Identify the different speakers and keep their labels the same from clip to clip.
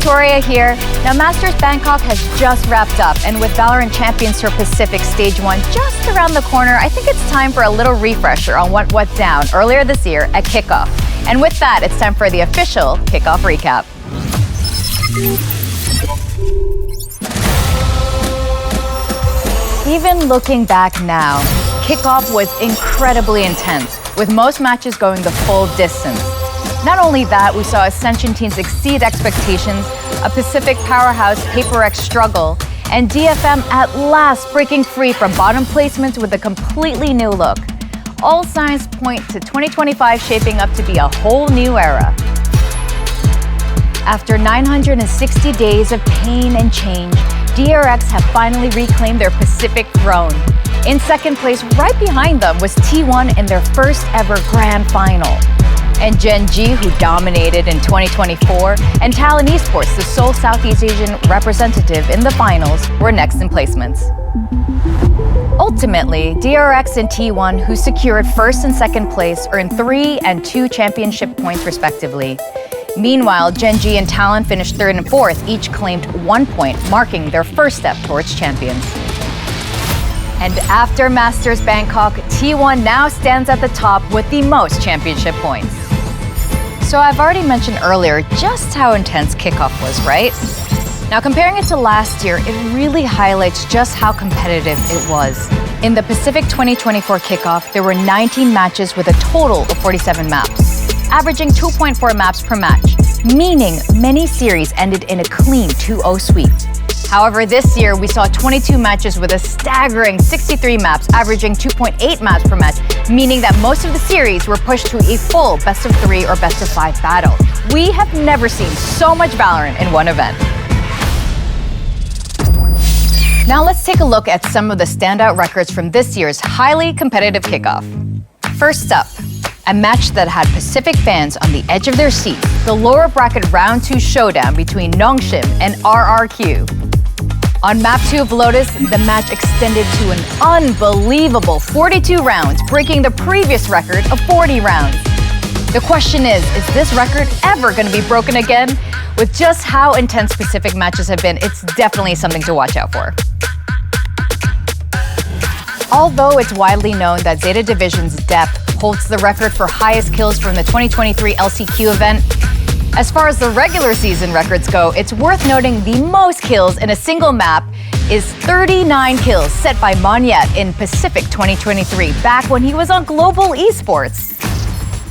Speaker 1: Victoria here. Now, Masters Bangkok has just wrapped up, and with Valorant Champions Tour Pacific Stage 1 just around the corner, I think it's time for a little refresher on what went down earlier this year at Kickoff. And with that, it's time for the official Kickoff recap. Even looking back now, Kickoff was incredibly intense, with most matches going the full distance. Not only that, we saw Ascension teams exceed expectations, a Pacific powerhouse PaperX struggle, and DFM at last breaking free from bottom placements with a completely new look. All signs point to 2025 shaping up to be a whole new era. After 960 days of pain and change, DRX have finally reclaimed their Pacific throne. In second place, right behind them, was T1 in their first ever grand final. And Gen G, who dominated in 2024, and Talon Esports, the sole Southeast Asian representative in the finals, were next in placements. Ultimately, DRX and T1, who secured first and second place, earned 3 and 2 championship points respectively. Meanwhile, Gen G and Talon finished third and fourth, each claimed 1 point, marking their first step towards champions. And after Masters Bangkok, T1 now stands at the top with the most championship points. So I've already mentioned earlier just how intense Kickoff was, right? Now comparing it to last year, it really highlights just how competitive it was. In the Pacific 2024 Kickoff, there were 19 matches with a total of 47 maps, averaging 2.4 maps per match, meaning many series ended in a clean 2-0 sweep. However, this year we saw 22 matches with a staggering 63 maps, averaging 2.8 maps per match, meaning that most of the series were pushed to a full best-of-3 or best-of-5 battle. We have never seen so much Valorant in one event. Now let's take a look at some of the standout records from this year's highly competitive Kickoff. First up, a match that had Pacific fans on the edge of their seats, the lower bracket round 2 showdown between Nongshim and RRQ. On map 2 of Lotus, the match extended to an unbelievable 42 rounds, breaking the previous record of 40 rounds. The question is this record ever going to be broken again? With just how intense Pacific matches have been, it's definitely something to watch out for. Although it's widely known that Zeta Division's Depth holds the record for highest kills from the 2023 LCQ event, as far as the regular season records go, it's worth noting the most kills in a single map is 39 kills set by Monyet in Pacific 2023, back when he was on Global Esports.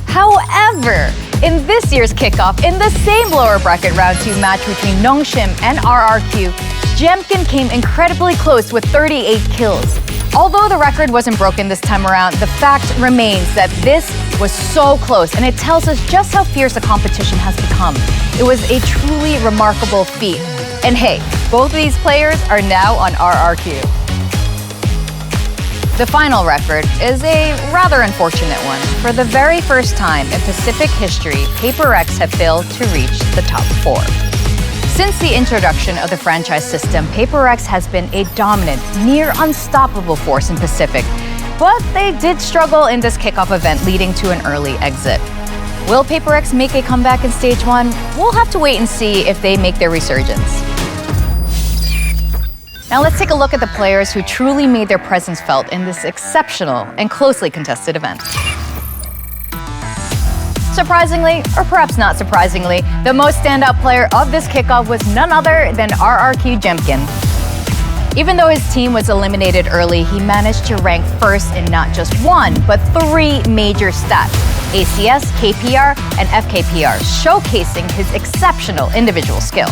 Speaker 1: However, in this year's Kickoff, in the same lower bracket round 2 match between Nongshim and RRQ, Jemkin came incredibly close with 38 kills. Although the record wasn't broken this time around, the fact remains that this was so close, and it tells us just how fierce the competition has become. It was a truly remarkable feat. And hey, both of these players are now on RRQ. The final record is a rather unfortunate one. For the very first time in Pacific history, PaperX have failed to reach the top 4. Since the introduction of the franchise system, PaperX has been a dominant, near unstoppable force in Pacific, but they did struggle in this Kickoff event, leading to an early exit. Will PaperX make a comeback in Stage 1? We'll have to wait and see if they make their resurgence. Now let's take a look at the players who truly made their presence felt in this exceptional and closely contested event. Surprisingly, or perhaps not surprisingly, the most standout player of this Kickoff was none other than RRQ Jemkin. Even though his team was eliminated early, he managed to rank first in not just 1, but 3 major stats: ACS, KPR, and FKPR, showcasing his exceptional individual skill.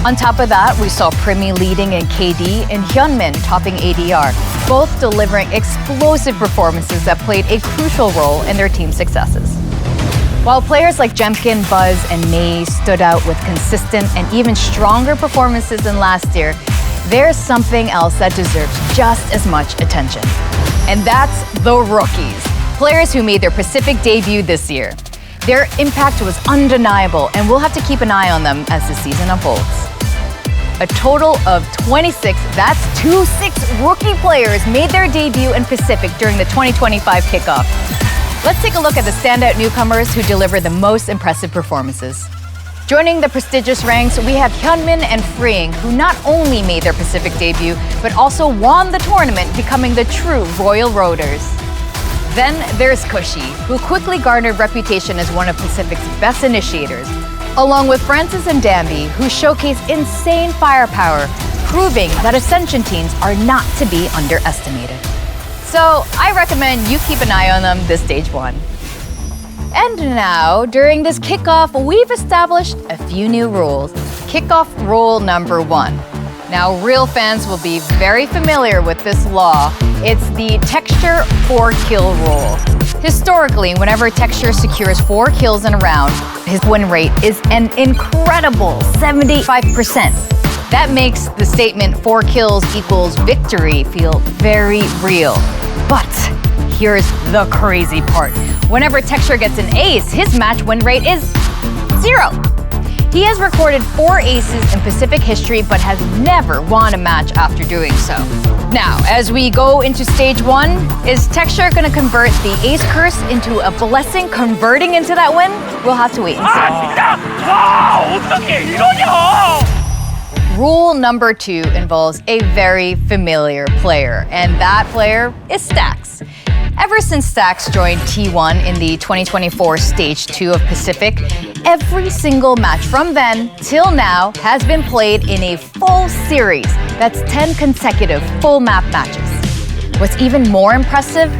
Speaker 1: On top of that, we saw Primi leading in KD and Hyunmin topping ADR, both delivering explosive performances that played a crucial role in their team's successes. While players like Jemkin, Buzz, and Maze stood out with consistent and even stronger performances than last year, there's something else that deserves just as much attention. And that's the rookies, players who made their Pacific debut this year. Their impact was undeniable, and we'll have to keep an eye on them as the season unfolds. A total of 26 rookie players made their debut in Pacific during the 2025 Kickoff. Let's take a look at the standout newcomers who delivered the most impressive performances. Joining the prestigious ranks, we have Hyunmin and Freeing, who not only made their Pacific debut, but also won the tournament, becoming the true Royal Roaders. Then there's Cushy, who quickly garnered reputation as one of Pacific's best initiators, along with Francis and Danby, who showcase insane firepower, proving that Ascension teams are not to be underestimated. So I recommend you keep an eye on them this stage 1. And now, during this kickoff, we've established a few new rules. Kickoff rule number 1. Now, real fans will be very familiar with this law. It's the Texture 4-kill rule. Historically, whenever Texture secures 4 kills in a round, his win rate is an incredible 75%. That makes the statement 4 kills equals victory feel very real. But here's the crazy part. Whenever Texture gets an ace, his match win rate is 0. He has recorded 4 aces in Pacific history, but has never won a match after doing so. Now, as we go into stage 1, is Texture gonna convert the ace curse into a blessing, converting into that win? We'll have to wait and see. Rule number 2 involves a very familiar player, and that player is Stax. Ever since Stax joined T1 in the 2024 Stage 2 of Pacific, every single match from then till now has been played in a full series. That's 10 consecutive full map matches. What's even more impressive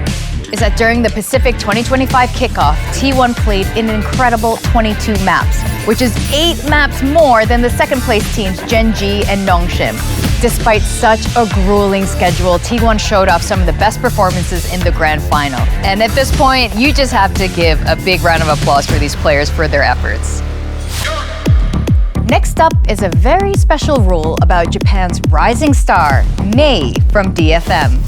Speaker 1: is that during the Pacific 2025 kickoff, T1 played an incredible 22 maps, which is 8 maps more than the second place teams Genji and Nongshim. Despite such a grueling schedule, T1 showed off some of the best performances in the grand final. And at this point, you just have to give a big round of applause for these players for their efforts. Next up is a very special rule about Japan's rising star, Mei from DFM.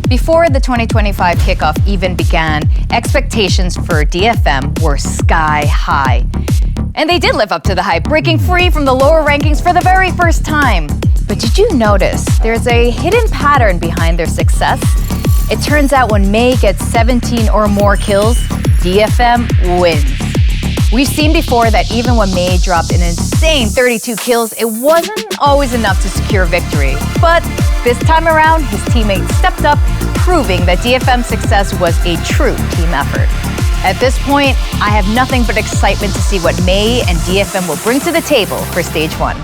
Speaker 1: Before the 2025 kickoff even began, expectations for DFM were sky high. And they did live up to the hype, breaking free from the lower rankings for the very first time. But did you notice there's a hidden pattern behind their success? It turns out when Mei gets 17 or more kills, DFM wins. We've seen before that even when Mei dropped an insane 32 kills, it wasn't always enough to secure victory. But this time around, his teammates stepped up, proving that DFM's success was a true team effort. At this point, I have nothing but excitement to see what Mei and DFM will bring to the table for stage 1.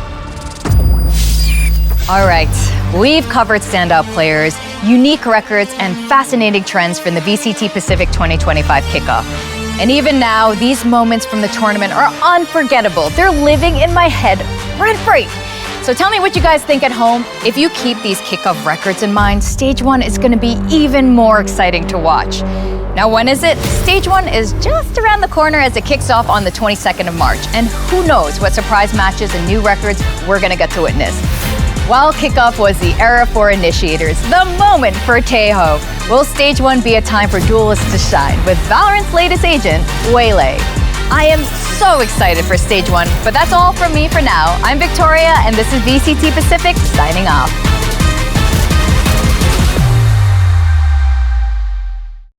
Speaker 1: All right, we've covered standout players, unique records, and fascinating trends from the VCT Pacific 2025 kickoff. And even now, these moments from the tournament are unforgettable. They're living in my head rent-free. So tell me what you guys think at home. If you keep these kickoff records in mind, stage 1 is going to be even more exciting to watch. Now, when is it? Stage 1 is just around the corner as it kicks off on the 22nd of March. And who knows what surprise matches and new records we're going to get to witness. While kickoff was the era for initiators, the moment for Taeho, will stage 1 be a time for duelists to shine with Valorant's latest agent, Waylay? I am so excited for stage 1, but that's all from me for now. I'm Victoria, and this is VCT Pacific signing off.